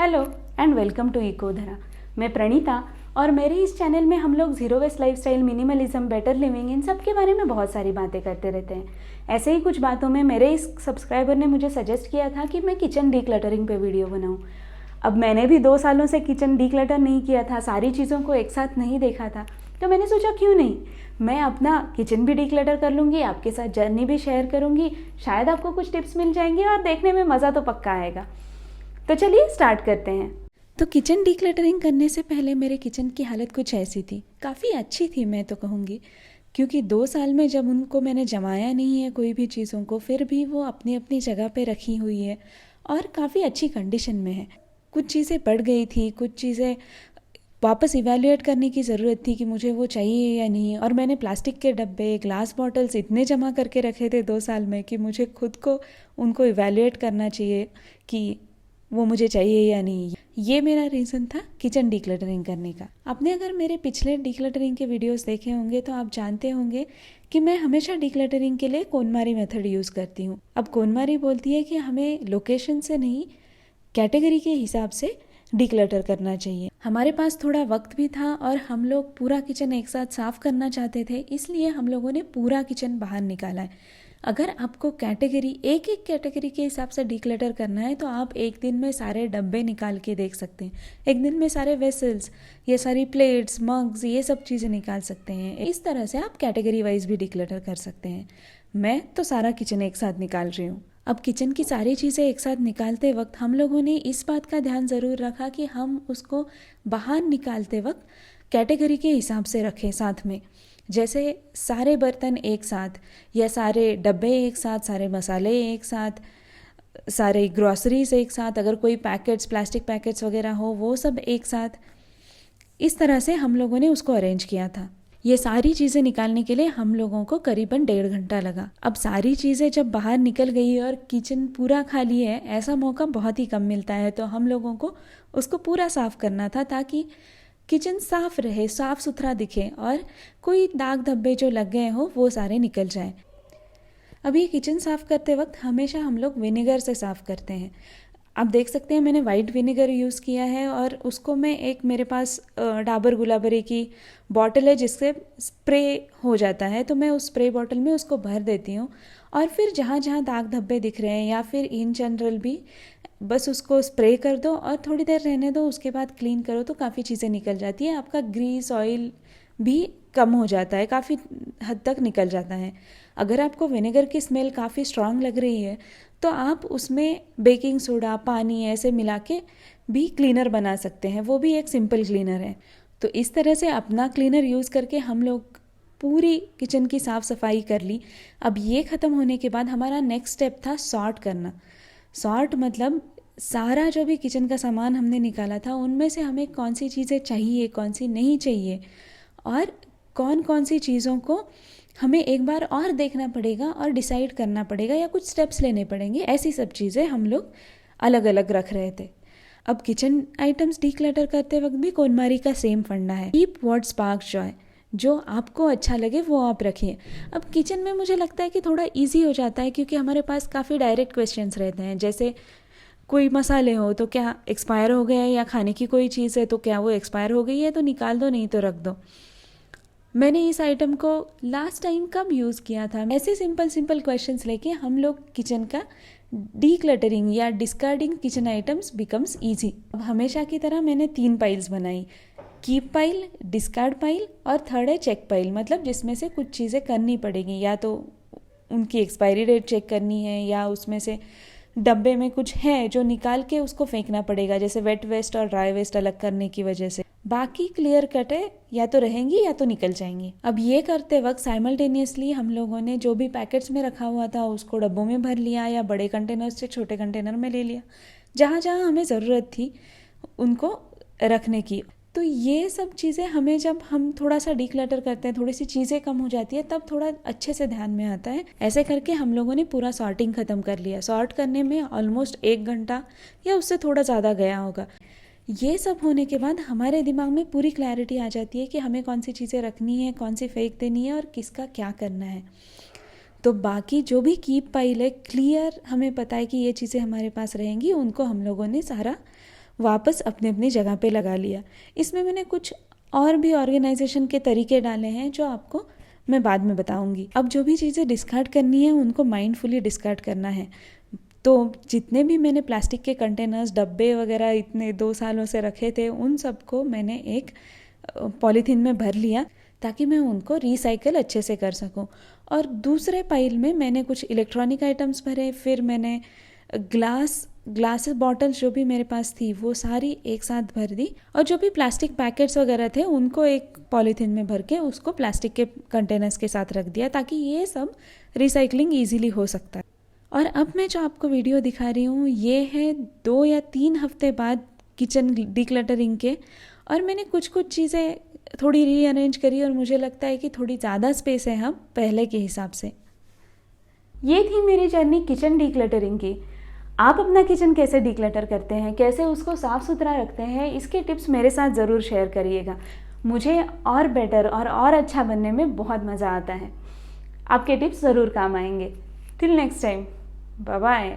Hello and welcome to Ecodhara. मैं प्रणीता और मेरे इस चैनल में हम लोग zero waste lifestyle, minimalism, better living, इन सब के बारे में बहुत सारी बातें करते रहते हैं। ऐसे ही कुछ बातों में मेरे इस सब्सक्राइबर ने मुझे सजेस्ट किया था कि मैं किचन डीक्लटरिंग पे वीडियो बनाऊं। अब मैंने भी 2 सालों से किचन डीक्लटर नहीं किया था, सारी चीज़ों को एक साथ नहीं देखा था, तो मैंने सोचा क्यों नहीं, मैं अपना किचन भी डीक्लटर कर लूँगी, आपके साथ जर्नी भी शेयर करूँगी, शायद आपको कुछ टिप्स मिल जाएंगे और देखने में मज़ा तो पक्का आएगा। तो चलिए स्टार्ट करते हैं। तो किचन डीक्लटरिंग करने से पहले मेरे किचन की हालत कुछ ऐसी थी, काफ़ी अच्छी थी मैं तो कहूँगी, क्योंकि 2 साल में जब उनको मैंने जमाया नहीं है कोई भी चीज़ों को, फिर भी वो अपनी अपनी जगह पे रखी हुई है और काफ़ी अच्छी कंडीशन में है। कुछ चीज़ें बढ़ गई थी, कुछ चीज़ें वापस इवैल्यूएट करने की ज़रूरत थी कि मुझे वो चाहिए या नहीं, और मैंने प्लास्टिक के डब्बे, ग्लास बॉटल्स इतने जमा करके रखे थे 2 साल में कि मुझे खुद को उनको इवैल्यूएट करना चाहिए कि वो मुझे चाहिए या नहीं। ये मेरा रीज़न था किचन डीक्लटरिंग करने का। आपने अगर मेरे पिछले डीक्लटरिंग के वीडियोस देखे होंगे तो आप जानते होंगे कि मैं हमेशा डीक्लटरिंग के लिए कोनमारी मेथड यूज़ करती हूँ। अब कोनमारी बोलती है कि हमें लोकेशन से नहीं, कैटेगरी के हिसाब से डीक्लटर करना चाहिए। हमारे पास थोड़ा वक्त भी था और हम लोग पूरा किचन एक साथ साफ करना चाहते थे, इसलिए हम लोगों ने पूरा किचन बाहर निकाला है। अगर आपको कैटेगरी, एक एक कैटेगरी के हिसाब से डीक्लटर करना है तो आप एक दिन में सारे डब्बे निकाल के देख सकते हैं, एक दिन में सारे वेसल्स, ये सारी प्लेट्स, मग्स, ये सब चीज़ें निकाल सकते हैं। इस तरह से आप कैटेगरी वाइज भी डीक्लटर कर सकते हैं। मैं तो सारा किचन एक साथ निकाल रही हूँ। अब किचन की सारी चीज़ें एक साथ निकालते वक्त हम लोगों ने इस बात का ध्यान ज़रूर रखा कि हम उसको बाहर निकालते वक्त कैटेगरी के हिसाब से रखें साथ में। जैसे सारे बर्तन एक साथ, या सारे डब्बे एक साथ, सारे मसाले एक साथ, सारे ग्रॉसरीज एक साथ, अगर कोई पैकेट्स, प्लास्टिक पैकेट्स वगैरह हो वो सब एक साथ। इस तरह से हम लोगों ने उसको अरेंज किया था। ये सारी चीज़ें निकालने के लिए हम लोगों को करीबन 1.5 घंटा लगा। अब सारी चीज़ें जब बाहर निकल गई और किचन पूरा खाली है, ऐसा मौका बहुत ही कम मिलता है, तो हम लोगों को उसको पूरा साफ़ करना था ताकि किचन साफ रहे, साफ सुथरा दिखे और कोई दाग धब्बे जो लग गए हो वो सारे निकल जाए। अब ये किचन साफ़ करते वक्त हमेशा हम लोग विनेगर से साफ़ करते हैं। आप देख सकते हैं मैंने वाइट विनेगर यूज़ किया है और उसको मैं, एक मेरे पास डाबर गुलाबरी की बॉटल है जिससे स्प्रे हो जाता है, तो मैं उस स्प्रे बॉटल में उसको भर देती हूँ और फिर जहाँ जहाँ दाग धब्बे दिख रहे हैं या फिर इन जनरल भी बस उसको स्प्रे कर दो और थोड़ी देर रहने दो, उसके बाद क्लीन करो तो काफ़ी चीज़ें निकल जाती है। आपका ग्रीस, ऑयल भी कम हो जाता है, काफ़ी हद तक निकल जाता है। अगर आपको विनेगर की स्मेल काफ़ी स्ट्रांग लग रही है तो आप उसमें बेकिंग सोडा, पानी ऐसे मिला के भी क्लीनर बना सकते हैं, वो भी एक सिंपल क्लीनर है। तो इस तरह से अपना क्लीनर यूज़ करके हम लोग पूरी किचन की साफ़ सफाई कर ली। अब ये ख़त्म होने के बाद हमारा नेक्स्ट स्टेप था सॉर्ट करना। सॉर्ट मतलब सारा जो भी किचन का सामान हमने निकाला था उनमें से हमें कौन सी चीज़ें चाहिए, कौन सी नहीं चाहिए, और कौन कौन सी चीज़ों को हमें एक बार और देखना पड़ेगा और डिसाइड करना पड़ेगा या कुछ स्टेप्स लेने पड़ेंगे। ऐसी सब चीज़ें हम लोग अलग अलग रख रहे थे। अब किचन आइटम्स डीक्लटर करते वक्त भी कोनमारी का सेम फंडा है, कीप व्हाट स्पार्क्स जॉय। जो आपको अच्छा लगे वो आप रखिए। अब किचन में मुझे लगता है कि थोड़ा इजी हो जाता है क्योंकि हमारे पास काफ़ी डायरेक्ट क्वेश्चंस रहते हैं। जैसे कोई मसाले हो तो क्या एक्सपायर हो गया है, या खाने की कोई चीज़ है तो क्या वो एक्सपायर हो गई है तो निकाल दो, नहीं तो रख दो। मैंने इस आइटम को लास्ट टाइम कब यूज़ किया था, ऐसे सिंपल सिंपल क्वेश्चंस लेके हम लोग किचन का डीक्लटरिंग या discarding kitchen items becomes easy. अब हमेशा की तरह मैंने 3 पाइल्स बनाई, कीप पाइल, डिस्कार्ड पाइल और थर्ड है चेक पाइल, मतलब जिसमें से कुछ चीज़ें करनी पड़ेगी, या तो उनकी एक्सपायरी डेट चेक करनी है या उसमें से डब्बे में कुछ है जो निकाल के उसको फेंकना पड़ेगा, जैसे वेट वेस्ट और ड्राई वेस्ट अलग करने की वजह से। बाकी क्लियर कट है, या तो रहेंगी या तो निकल जाएंगी। अब ये करते वक्त साइमल्टेनियसली हम लोगों ने जो भी पैकेट्स में रखा हुआ था उसको डब्बों में भर लिया या बड़े कंटेनर से छोटे कंटेनर में ले लिया, जहाँ जहाँ हमें ज़रूरत थी उनको रखने की। तो ये सब चीज़ें हमें, जब हम थोड़ा सा डीक्लटर करते हैं, थोड़ी सी चीज़ें कम हो जाती है, तब थोड़ा अच्छे से ध्यान में आता है। ऐसे करके हम लोगों ने पूरा सॉर्टिंग ख़त्म कर लिया। सॉर्ट करने में ऑलमोस्ट 1 घंटा या उससे थोड़ा ज़्यादा गया होगा। ये सब होने के बाद हमारे दिमाग में पूरी क्लैरिटी आ जाती है कि हमें कौन सी चीज़ें रखनी है, कौन सी फेंक देनी है और किसका क्या करना है। तो बाकी जो भी कीप पाइल है, क्लियर हमें पता है कि ये चीज़ें हमारे पास रहेंगी, उनको हम लोगों ने सारा वापस अपने अपनी जगह पे लगा लिया। इसमें मैंने कुछ और भी ऑर्गेनाइजेशन के तरीके डाले हैं जो आपको मैं बाद में बताऊंगी। अब जो भी चीज़ें डिस्कार्ड करनी है उनको माइंडफुली डिस्कार्ड करना है। तो जितने भी मैंने प्लास्टिक के कंटेनर्स, डब्बे वगैरह इतने 2 सालों से रखे थे, उन सबको मैंने एक पॉलीथीन में भर लिया ताकि मैं उनको रिसाइकल अच्छे से कर सकूं। और दूसरे पाइल में मैंने कुछ इलेक्ट्रॉनिक आइटम्स भरे, फिर मैंने ग्लास बॉटल्स जो भी मेरे पास थी वो सारी एक साथ भर दी, और जो भी प्लास्टिक पैकेट्स वगैरह थे उनको एक पॉलीथीन में भर के उसको प्लास्टिक के कंटेनर्स के साथ रख दिया ताकि ये सब रिसाइकलिंग ईजिली हो सकता है। और अब मैं जो आपको वीडियो दिखा रही हूँ ये है 2 या 3 हफ्ते बाद किचन डिक्लटरिंग के, और मैंने कुछ चीज़ें थोड़ी रीअरेंज करी और मुझे लगता है कि थोड़ी ज़्यादा स्पेस है हम पहले के हिसाब से। ये थी मेरी जर्नी किचन डिक्लटरिंग की। आप अपना किचन कैसे डिक्लटर करते हैं, कैसे उसको साफ़ सुथरा रखते हैं, इसके टिप्स मेरे साथ ज़रूर शेयर करिएगा। मुझे और बेटर और अच्छा बनने में बहुत मज़ा आता है। आपके टिप्स ज़रूर काम आएंगे। Till next time, bye bye.